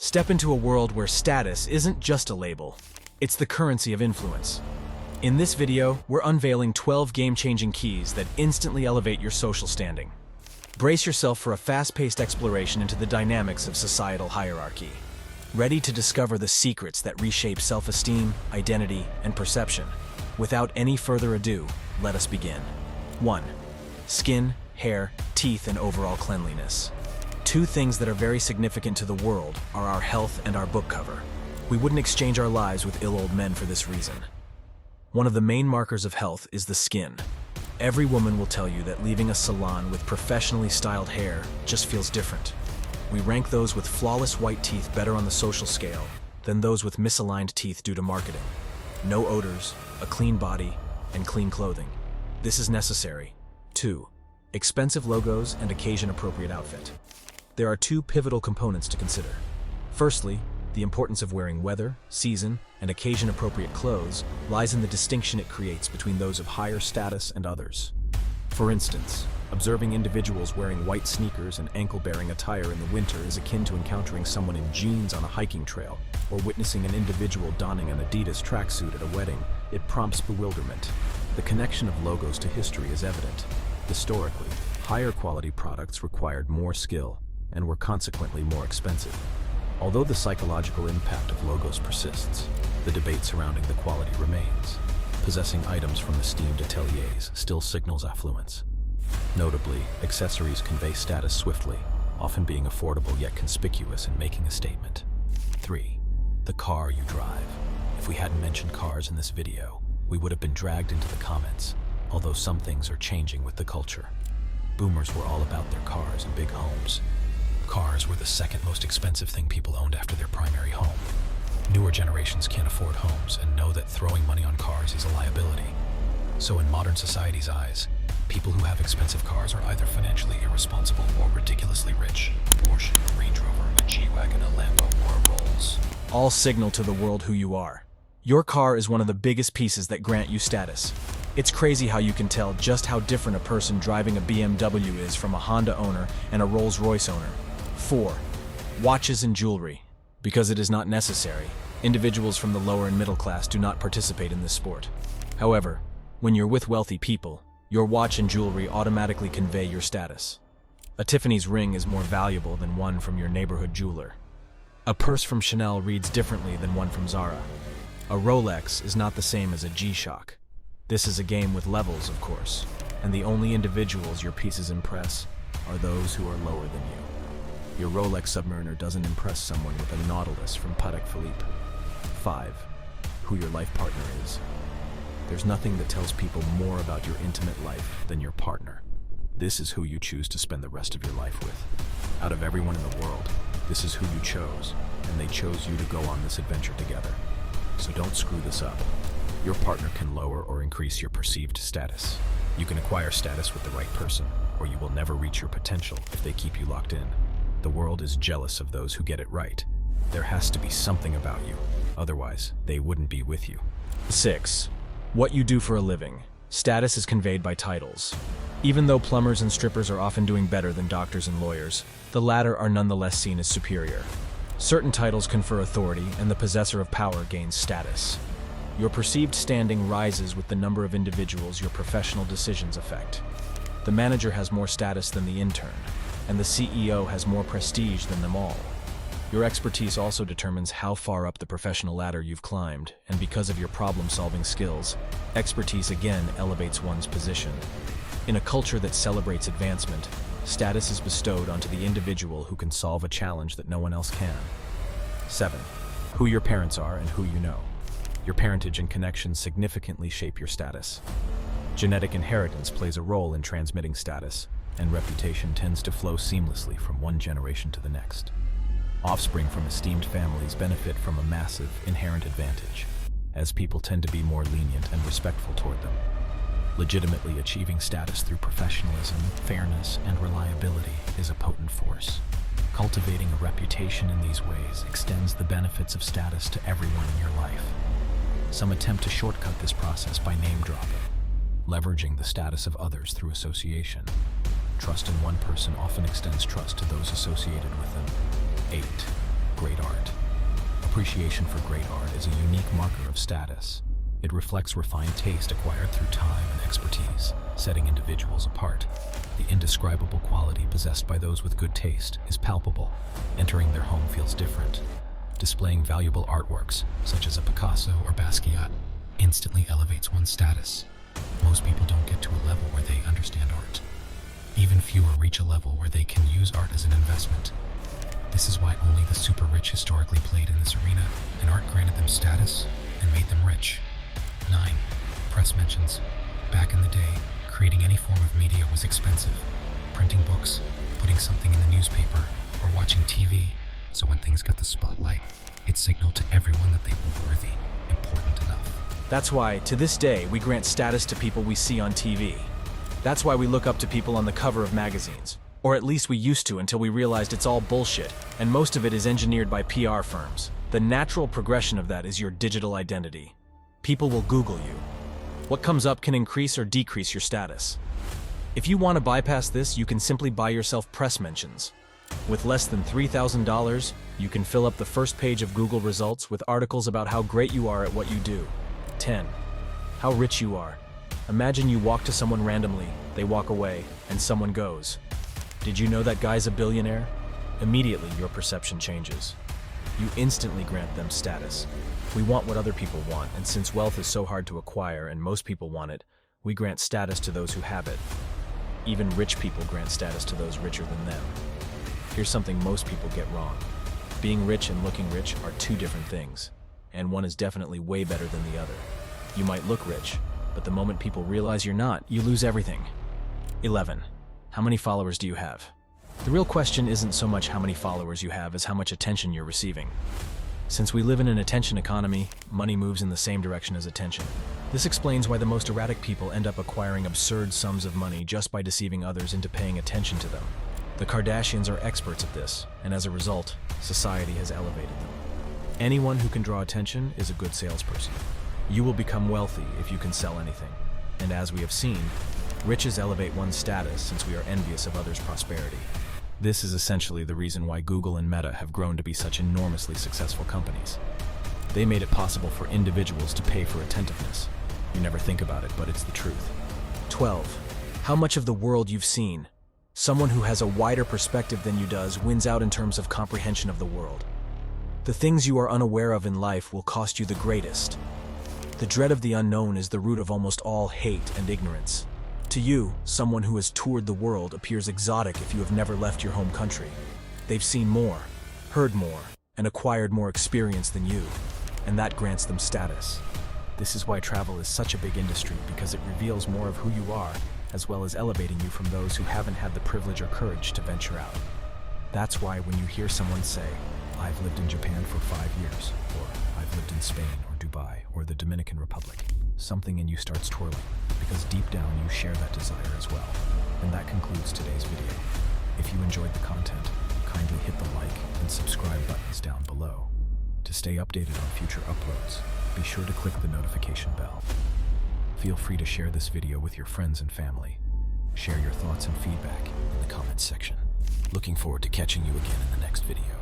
Step into a world where status isn't just a label, it's the currency of influence. In this video, we're unveiling 12 game-changing keys that instantly elevate your social standing. Brace yourself for a fast-paced exploration into the dynamics of societal hierarchy. Ready to discover the secrets that reshape self-esteem, identity, and perception? Without any further ado, let us begin. 1. Skin, hair, teeth, and overall cleanliness. Two things that are very significant to the world are our health and our book cover. We wouldn't exchange our lives with ill old men for this reason. One of the main markers of health is the skin. Every woman will tell you that leaving a salon with professionally styled hair just feels different. We rank those with flawless white teeth better on the social scale than those with misaligned teeth due to marketing. No odors, a clean body, and clean clothing. This is necessary. 2. Expensive logos and occasion-appropriate outfit. There are two pivotal components to consider. Firstly, the importance of wearing weather, season, and occasion-appropriate clothes lies in the distinction it creates between those of higher status and others. For instance, observing individuals wearing white sneakers and ankle-bearing attire in the winter is akin to encountering someone in jeans on a hiking trail, or witnessing an individual donning an Adidas tracksuit at a wedding. It prompts bewilderment. The connection of logos to history is evident. Historically, higher quality products required more skill and were consequently more expensive. Although the psychological impact of logos persists, the debate surrounding the quality remains. Possessing items from esteemed ateliers still signals affluence. Notably, accessories convey status swiftly, often being affordable yet conspicuous in making a statement. 3. The car you drive. If we hadn't mentioned cars in this video, we would have been dragged into the comments, although some things are changing with the culture. Boomers were all about their cars and big homes. Cars were the second most expensive thing people owned after their primary home. Newer generations can't afford homes and know that throwing money on cars is a liability. So in modern society's eyes, people who have expensive cars are either financially irresponsible or ridiculously rich. Porsche, Range Rover, a G-Wagon, a Lambo, or a Rolls. All signal to the world who you are. Your car is one of the biggest pieces that grant you status. It's crazy how you can tell just how different a person driving a BMW is from a Honda owner and a Rolls-Royce owner. 4. Watches and jewelry. Because it is not necessary, individuals from the lower and middle class do not participate in this sport. However, when you're with wealthy people, your watch and jewelry automatically convey your status. A Tiffany's ring is more valuable than one from your neighborhood jeweler. A purse from Chanel reads differently than one from Zara. A Rolex is not the same as a G-Shock. This is a game with levels, of course, and the only individuals your pieces impress are those who are lower than you. Your Rolex Submariner doesn't impress someone with a Nautilus from Patek Philippe. 5. Who your life partner is. There's nothing that tells people more about your intimate life than your partner. This is who you choose to spend the rest of your life with. Out of everyone in the world, this is who you chose, and they chose you to go on this adventure together. So don't screw this up. Your partner can lower or increase your perceived status. You can acquire status with the right person, or you will never reach your potential if they keep you locked in. The world is jealous of those who get it right. There has to be something about you, otherwise they wouldn't be with you. 6. What you do for a living. Status is conveyed by titles. Even though plumbers and strippers are often doing better than doctors and lawyers, the latter are nonetheless seen as superior. Certain titles confer authority, and the possessor of power gains status. Your perceived standing rises with the number of individuals your professional decisions affect. The manager has more status than the intern, and the CEO has more prestige than them all. Your expertise also determines how far up the professional ladder you've climbed, and because of your problem-solving skills, expertise again elevates one's position. In a culture that celebrates advancement, status is bestowed onto the individual who can solve a challenge that no one else can. 7. Who your parents are and who you know. Your parentage and connections significantly shape your status. Genetic inheritance plays a role in transmitting status, and reputation tends to flow seamlessly from one generation to the next. Offspring from esteemed families benefit from a massive inherent advantage, as people tend to be more lenient and respectful toward them. Legitimately achieving status through professionalism, fairness, and reliability is a potent force. Cultivating a reputation in these ways extends the benefits of status to everyone in your life. Some attempt to shortcut this process by name-dropping, leveraging the status of others through association. Trust in one person often extends trust to those associated with them. 8. Great art. Appreciation for great art is a unique marker of status. It reflects refined taste acquired through time and expertise, setting individuals apart. The indescribable quality possessed by those with good taste is palpable. Entering their home feels different. Displaying valuable artworks, such as a Picasso or Basquiat, instantly elevates one's status. Most people don't get to a level where they understand art. Even fewer reach a level where they can use art as an investment. This is why only the super rich historically played in this arena, and art granted them status and made them rich. 9. Press mentions. Back in the day, creating any form of media was expensive. Printing books, putting something in the newspaper, or watching TV. So when things got the spotlight, it signaled to everyone that they were worthy, important enough. That's why, to this day, we grant status to people we see on TV. That's why we look up to people on the cover of magazines. Or at least we used to until we realized it's all bullshit, and most of it is engineered by PR firms. The natural progression of that is your digital identity. People will Google you. What comes up can increase or decrease your status. If you want to bypass this, you can simply buy yourself press mentions. With less than $3,000, you can fill up the first page of Google results with articles about how great you are at what you do. 10. How rich you are. Imagine you walk to someone randomly, they walk away, and someone goes, "Did you know that guy's a billionaire?" Immediately, your perception changes. You instantly grant them status. We want what other people want, and since wealth is so hard to acquire and most people want it, we grant status to those who have it. Even rich people grant status to those richer than them. Here's something most people get wrong. Being rich and looking rich are two different things, and one is definitely way better than the other. You might look rich, but the moment people realize you're not, you lose everything. 11. How many followers do you have? The real question isn't so much how many followers you have as how much attention you're receiving. Since we live in an attention economy, money moves in the same direction as attention. This explains why the most erratic people end up acquiring absurd sums of money just by deceiving others into paying attention to them. The Kardashians are experts at this, and as a result, society has elevated them. Anyone who can draw attention is a good salesperson. You will become wealthy if you can sell anything. And as we have seen, riches elevate one's status since we are envious of others' prosperity. This is essentially the reason why Google and Meta have grown to be such enormously successful companies. They made it possible for individuals to pay for attentiveness. You never think about it, but it's the truth. 12. How much of the world you've seen. Someone who has a wider perspective than you does wins out in terms of comprehension of the world. The things you are unaware of in life will cost you the greatest. The dread of the unknown is the root of almost all hate and ignorance. To you, someone who has toured the world appears exotic if you have never left your home country. They've seen more, heard more, and acquired more experience than you, and that grants them status. This is why travel is such a big industry, because it reveals more of who you are, as well as elevating you from those who haven't had the privilege or courage to venture out. That's why when you hear someone say, "I've lived in Japan for 5 years," or "I've lived in Spain or Dubai or the Dominican Republic," something in you starts twirling, because deep down you share that desire as well. And that concludes today's video. If you enjoyed the content, kindly hit the like and subscribe buttons down below. To stay updated on future uploads, be sure to click the notification bell. Feel free to share this video with your friends and family. Share your thoughts and feedback in the comments section. Looking forward to catching you again in the next video.